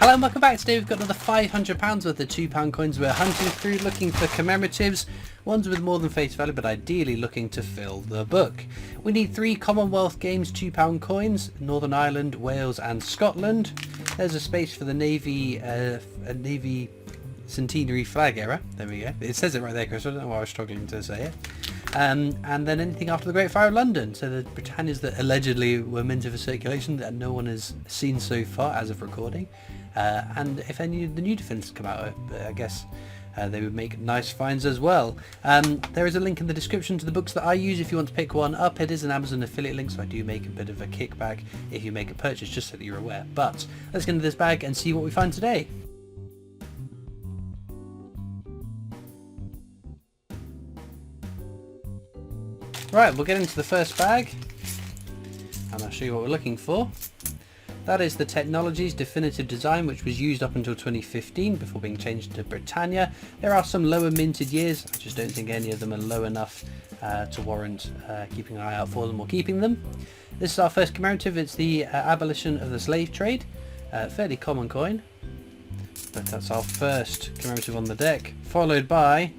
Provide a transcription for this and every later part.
Hello and welcome back. Today we've got another £500 worth of £2 coins we're hunting through, looking for commemoratives, ones with more than face value but ideally looking to fill the book. We need 3 Commonwealth Games £2 coins, Northern Ireland, Wales and Scotland. There's a space for the Navy Centenary flag era. There we go. It says it right there, Chris. I don't know why I was struggling to say it. And then anything after the Great Fire of London. So the Britannias that allegedly were minted for circulation that no one has seen so far as of recording. And if any of the new defendants come out, I guess they would make nice finds as well. There is a link in the description to the books that I use if you want to pick one up. It is an Amazon affiliate link, so I do make a bit of a kickback if you make a purchase, just so that you're aware. But let's get into this bag and see what we find today. Right, we'll get into the first bag and I'll show you what we're looking for. That is the Technologies definitive design, which was used up until 2015 before being changed to Britannia. There are some lower minted years. I just don't think any of them are low enough to warrant keeping an eye out for them or keeping them. This is our first commemorative. It's the abolition of the slave trade. Fairly common coin, but that's our first commemorative on the deck, followed by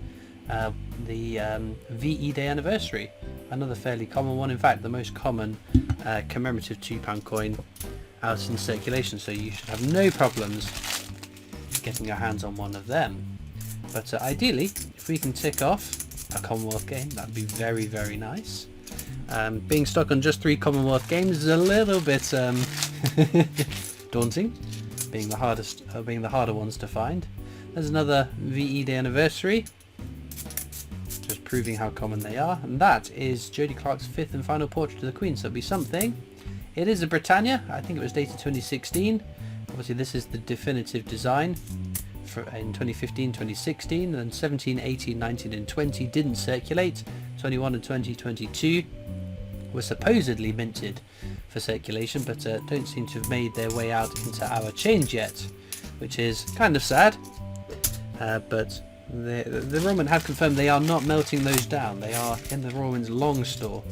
the VE Day anniversary. Another fairly common one, in fact the most common commemorative £2 coin out in circulation, so you should have no problems getting your hands on one of them. But ideally, if we can tick off a Commonwealth game, that'd be very, very nice. Being stuck on just 3 Commonwealth games is a little bit daunting, being the harder ones to find. There's another VE Day anniversary, just proving how common they are, and that is Jodie Clark's 5th and final portrait of the Queen, so it'll be something. It is a Britannia. I think it was dated 2016. Obviously this is the definitive design in 2015, 2016, and 17, 18, 19 and 20 didn't circulate. 21 and 2022 were supposedly minted for circulation, but don't seem to have made their way out into our change yet, which is kind of sad. But the Royal have confirmed they are not melting those down. They are in the Royal Mint's long store,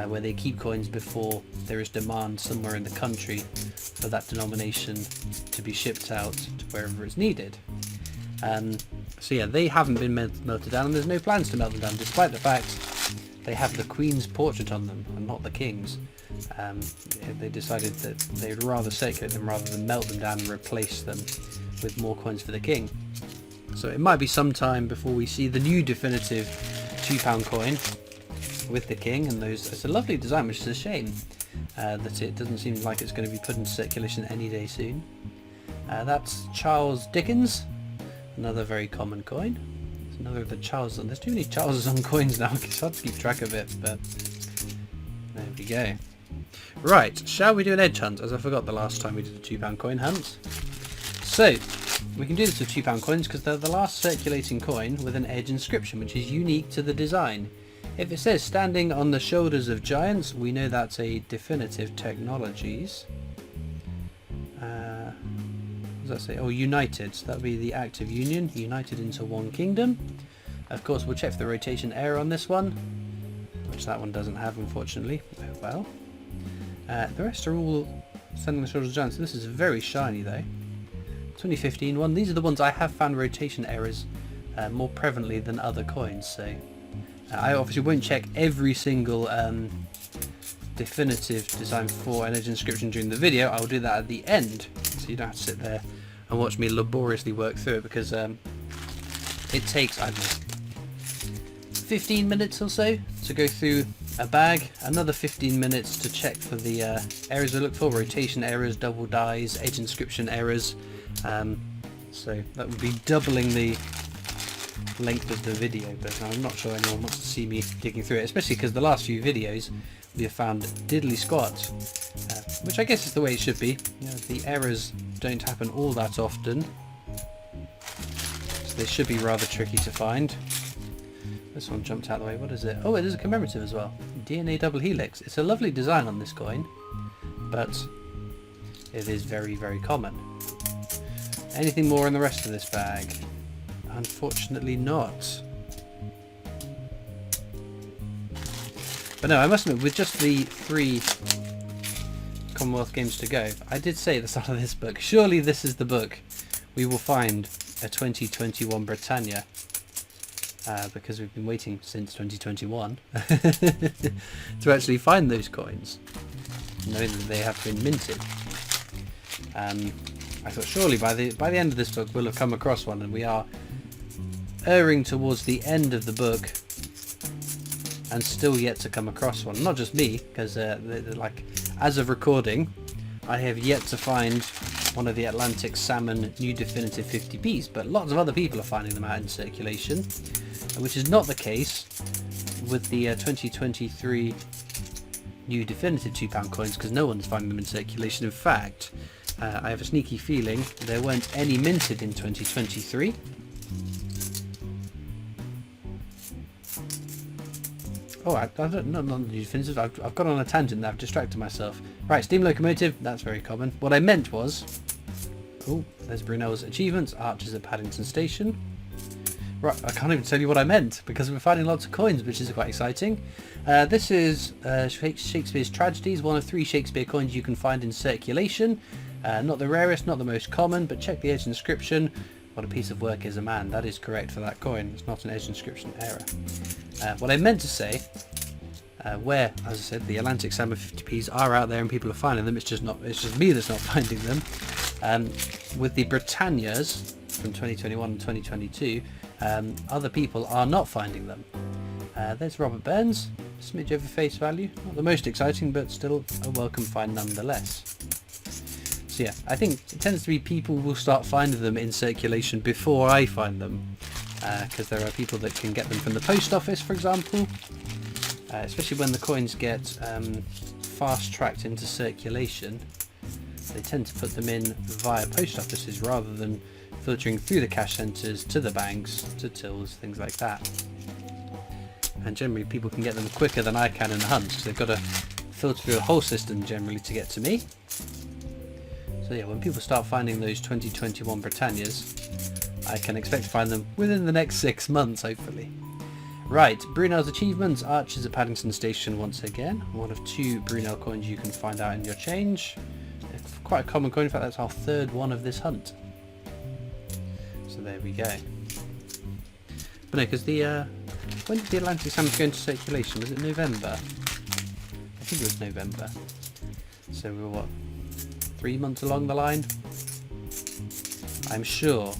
where they keep coins before there is demand somewhere in the country for that denomination to be shipped out to wherever it's needed. So yeah, they haven't been melted down, and there's no plans to melt them down, despite the fact they have the Queen's portrait on them and not the King's. They decided that they'd rather circulate them rather than melt them down and replace them with more coins for the King. So it might be some time before we see the new definitive £2 coin with the King and those. It's a lovely design, which is a shame that it doesn't seem like it's going to be put into circulation any day soon. That's Charles Dickens, another very common coin. It's another of the Charles. There's too many Charleses on coins now, it's hard to keep track of it, but there we go. Right, shall we do an edge hunt, as I forgot the last time we did a £2 coin hunt. So we can do this with £2 coins because they're the last circulating coin with an edge inscription, which is unique to the design. If it says standing on the shoulders of giants, we know that's a definitive Technologies. What does that say? Oh, united. So that would be the act of union, united into one kingdom. Of course, we'll check for the rotation error on this one, which that one doesn't have, unfortunately. Oh well. The rest are all standing on the shoulders of giants. So this is very shiny though. 2015 one. These are the ones I have found rotation errors more prevalently than other coins. So I obviously won't check every single definitive design for an edge inscription during the video. I'll do that at the end, so you don't have to sit there and watch me laboriously work through it, because it takes, I don't know, 15 minutes or so to go through a bag, another 15 minutes to check for the errors I look for, rotation errors, double dies, edge inscription errors. So that would be doubling the length of the video, but I'm not sure anyone wants to see me digging through it, especially because the last few videos we have found diddly squat, which I guess is the way it should be. You know, the errors don't happen all that often, so they should be rather tricky to find. This one jumped out of the way. What is it? Oh, it is a commemorative as well. DNA double helix. It's a lovely design on this coin, but it is very, very common. Anything more in the rest of this bag? Unfortunately not. But no, I must admit, with just the 3 Commonwealth games to go. I did say at the start of this book, surely this is the book we will find a 2021 Britannia. Because we've been waiting since 2021 to actually find those coins, knowing that they have been minted. I thought surely by the end of this book we'll have come across one, and we are erring towards the end of the book and still yet to come across one. Not just me, because like as of recording I have yet to find one of the Atlantic Salmon new definitive 50p's, but lots of other people are finding them out in circulation, which is not the case with the 2023 new definitive £2 coins, because no one's finding them in circulation. In fact, I have a sneaky feeling there weren't any minted in 2023. Oh, I don't, not the new definitive. I've gone on a tangent there. I've distracted myself. Right, steam locomotive, that's very common. What I meant was, oh, there's Brunel's achievements, archers at Paddington Station. Right, I can't even tell you what I meant, because we're finding lots of coins, which is quite exciting. This is Shakespeare's Tragedies, one of 3 Shakespeare coins you can find in circulation. Not the rarest, not the most common, but check the edge inscription. What a piece of work is a man. That is correct for that coin. It's not an edge inscription error. What I meant to say, where, as I said, the Atlantic Salmon 50p's are out there and people are finding them, it's just me that's not finding them. With the Britannias from 2021 and 2022, other people are not finding them. There's Robert Burns, smidge over face value. Not the most exciting, but still a welcome find nonetheless. So yeah, I think it tends to be people will start finding them in circulation before I find them, because there are people that can get them from the post office, for example, especially when the coins get fast-tracked into circulation. They tend to put them in via post offices rather than filtering through the cash centres to the banks, to tills, things like that. And generally people can get them quicker than I can in the hunt, because they've got to filter through a whole system generally to get to me. So yeah, when people start finding those 2021 Britannias, I can expect to find them within the next 6 months, hopefully. Right, Brunel's achievements, archers at Paddington Station once again. One of 2 Brunel coins you can find out in your change. Quite a common coin, in fact that's our 3rd one of this hunt. So there we go. But no, because when did the Atlantic Salmon go into circulation? Was it November? I think it was November. So we were what, 3 months along the line? I'm sure.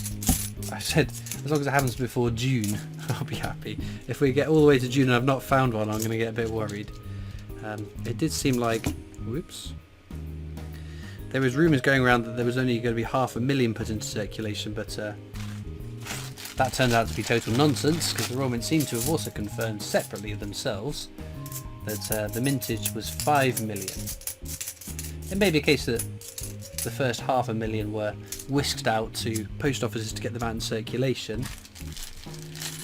I said as long as it happens before June, I'll be happy. If we get all the way to June and I've not found one, I'm going to get a bit worried. It did seem like, whoops, there was rumours going around that there was only going to be 500,000 put into circulation, but that turned out to be total nonsense, because the Royal Mint seemed to have also confirmed separately themselves that the mintage was 5 million. It may be a case that the first 500,000 were whisked out to post offices to get them out in circulation,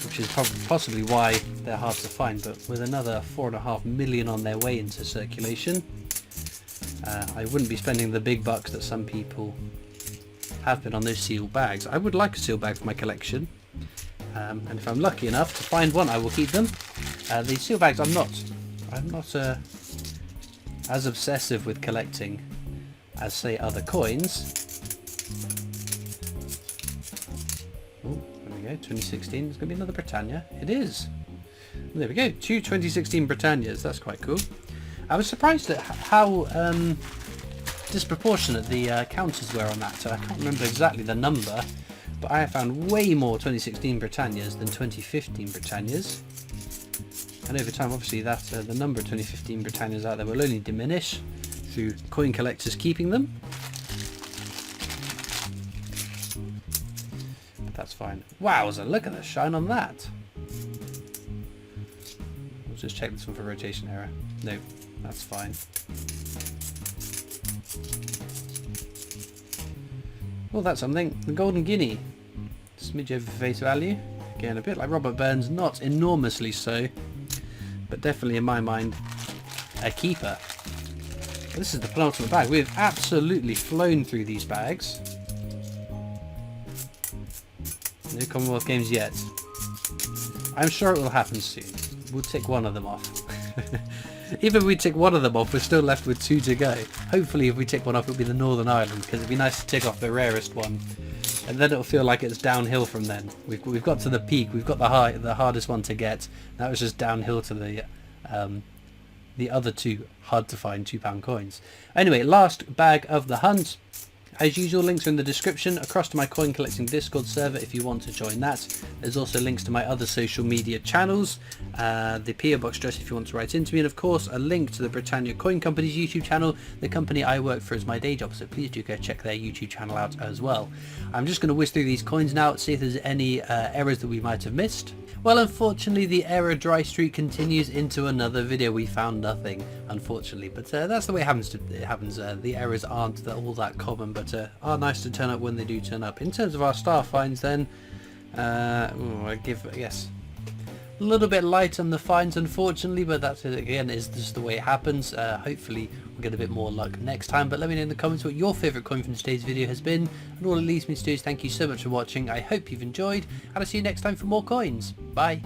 which is possibly why they're hard to find, but with another 4.5 million on their way into circulation, I wouldn't be spending the big bucks that some people have been on those sealed bags. I would like a sealed bag for my collection, and if I'm lucky enough to find one, I will keep them. The sealed bags, I'm not as obsessive with collecting as say other coins. Oh, there we go, 2016. There's going to be another Britannia. It is. There we go, 2 2016 Britannias. That's quite cool. I was surprised at how disproportionate the counters were on that. I can't remember exactly the number, but I have found way more 2016 Britannias than 2015 Britannias. And over time, obviously, that the number of 2015 Britannias out there will only diminish through coin collectors keeping them. But that's fine. Wowza, look at the shine on that. We'll just check this one for rotation error. No, that's fine. Well, that's something. The Golden Guinea. Smidge over face value. Again, a bit like Robert Burns, not enormously so, but definitely in my mind a keeper. This is the penultimate bag. We've absolutely flown through these bags. No Commonwealth Games yet. I'm sure it will happen soon. We'll tick one of them off. Even if we tick one of them off, we're still left with 2 to go. Hopefully if we tick one off, it'll be the Northern Ireland, because it'd be nice to tick off the rarest one. And then it'll feel like it's downhill from then. We've got to the peak, we've got the hardest one to get. That was just downhill to the other 2 hard to find £2 coins. Anyway, last bag of the hunt. As usual, links are in the description across to my coin collecting Discord server if you want to join that. There's also links to my other social media channels, the PO Box address if you want to write into me, and of course a link to the Britannia Coin Company's YouTube channel, the company I work for as my day job, so please do go check their YouTube channel out as well. I'm just going to whiz through these coins now, see if there's any errors that we might have missed. Well, unfortunately the error dry streak continues into another video. We found nothing, unfortunately, but that's the way it happens. The errors aren't all that common, but are nice to turn up when they do turn up. In terms of our star finds then, I guess a little bit light on the finds, unfortunately, but that again is just the way it happens. Hopefully we'll get a bit more luck next time, but let me know in the comments what your favourite coin from today's video has been, and all it leaves me to do is thank you so much for watching. I hope you've enjoyed, and I'll see you next time for more coins. Bye.